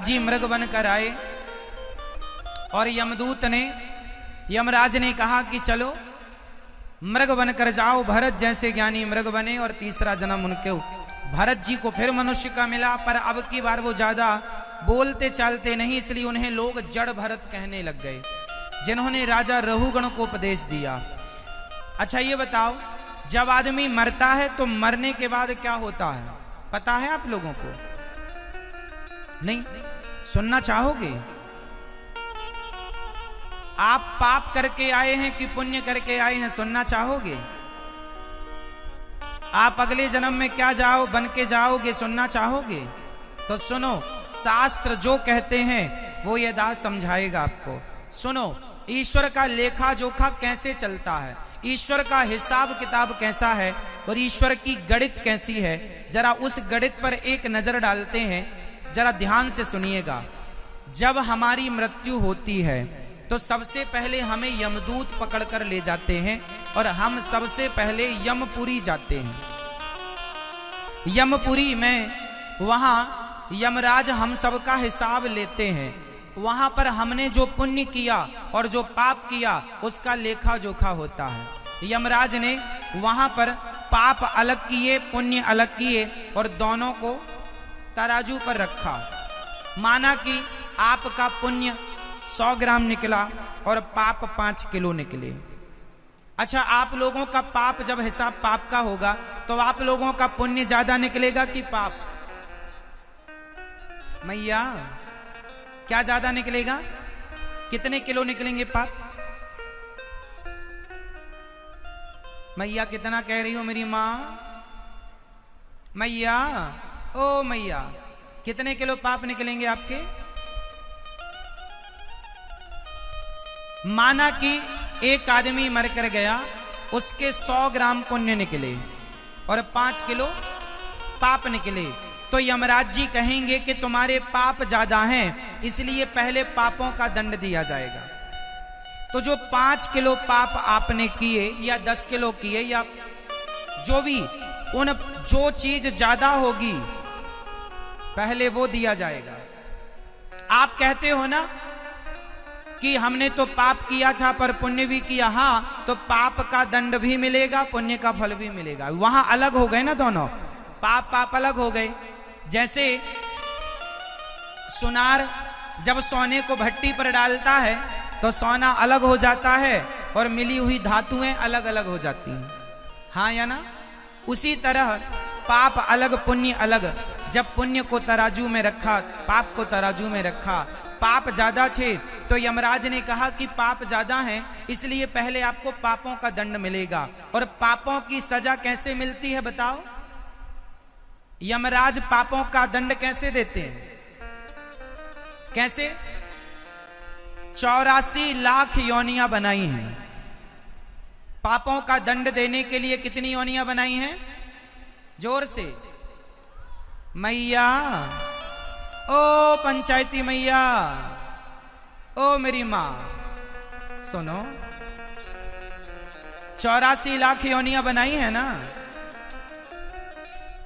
जी मृग बनकर आए और यमदूत ने, यमराज ने कहा कि चलो मृग बनकर जाओ, भरत जैसे ज्ञानी मृग बने और तीसरा जन्म उनके भरत जी को फिर मनुष्य का मिला। पर अब की बार वो ज्यादा बोलते चालते नहीं, इसलिए उन्हें लोग जड़ भरत कहने लग गए, जिन्होंने राजा रहुगण को उपदेश दिया। अच्छा ये बताओ, जब आदमी मरता है तो मरने के बाद क्या होता है, पता है आप लोगों को? नहीं सुनना चाहोगे? आप पाप करके आए हैं कि पुण्य करके आए हैं, सुनना चाहोगे? आप अगले जन्म में क्या जाओ बन के जाओगे, सुनना चाहोगे? तो सुनो, शास्त्र जो कहते हैं वो ये दास समझाएगा आपको। सुनो, ईश्वर का लेखा जोखा कैसे चलता है, ईश्वर का हिसाब किताब कैसा है और ईश्वर की गणित कैसी है, जरा उस गणित पर एक नजर डालते हैं। जरा ध्यान से सुनिएगा। जब हमारी मृत्यु होती है तो सबसे पहले हमें यमदूत पकड़कर ले जाते हैं और हम सबसे पहले यमपुरी जाते हैं। यमपुरी में वहां यमराज हम सबका हिसाब लेते हैं। वहां पर हमने जो पुण्य किया और जो पाप किया उसका लेखा जोखा होता है। यमराज ने वहां पर पाप अलग किए, पुण्य अलग किए और दोनों को तराजू पर रखा। माना कि आपका पुण्य 100 ग्राम निकला और पाप 5 किलो निकले। अच्छा, आप लोगों का पाप, जब हिसाब पाप का होगा तो आप लोगों का पुण्य ज्यादा निकलेगा कि पाप? मैया क्या ज्यादा निकलेगा? कितने किलो निकलेंगे पाप? मैया कितना कह रही हो मेरी माँ? मैया, ओ मैया, कितने किलो पाप निकलेंगे आपके? माना कि एक आदमी मरकर गया, उसके 100 ग्राम पुण्य निकले और 5 किलो पाप निकले, तो यमराज जी कहेंगे कि तुम्हारे पाप ज्यादा हैं, इसलिए पहले पापों का दंड दिया जाएगा। तो जो 5 किलो पाप आपने किए या 10 किलो किए या जो भी, उन जो चीज ज्यादा होगी पहले वो दिया जाएगा। आप कहते हो ना कि हमने तो पाप किया था पर पुण्य भी किया। हाँ, तो पाप का दंड भी मिलेगा, पुण्य का फल भी मिलेगा। वहां अलग हो गए ना दोनों, पाप अलग हो गए। जैसे सुनार जब सोने को भट्टी पर डालता है तो सोना अलग हो जाता है और मिली हुई धातुएं अलग अलग हो जाती हैं, हाँ या ना? उसी तरह पाप अलग पुण्य अलग। जब पुण्य को तराजू में रखा, पाप को तराजू में रखा, पाप ज्यादा थे तो यमराज ने कहा कि पाप ज्यादा हैं, इसलिए पहले आपको पापों का दंड मिलेगा। और पापों की सजा कैसे मिलती है बताओ? यमराज पापों का दंड कैसे देते हैं? कैसे? 84 लाख योनियां बनाई हैं। पापों का दंड देने के लिए कितनी योनियां बनाई हैं? जोर से मैया, ओ पंचायती मैया, ओ मेरी मां, सुनो, 84 लाख योनियां बनाई है ना?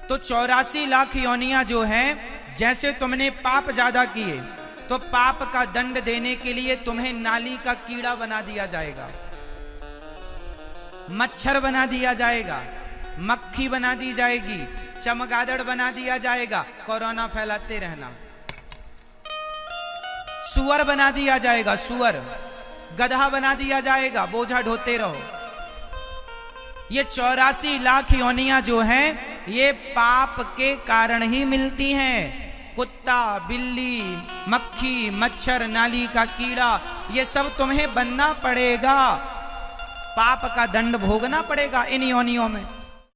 तो 84 लाख योनियां जो हैं, जैसे तुमने पाप ज्यादा किए तो पाप का दंड देने के लिए तुम्हें नाली का कीड़ा बना दिया जाएगा, मच्छर बना दिया जाएगा, मक्खी बना दी जाएगी, चमगादड़ बना दिया जाएगा, कोरोना फैलाते रहना। सुअर बना दिया जाएगा, सुअर, गधा बना दिया जाएगा, बोझा ढोते रहो। ये 84 लाख योनियां जो हैं ये पाप के कारण ही मिलती हैं। कुत्ता, बिल्ली, मक्खी, मच्छर, नाली का कीड़ा, ये सब तुम्हें बनना पड़ेगा, पाप का दंड भोगना पड़ेगा इन योनियों में।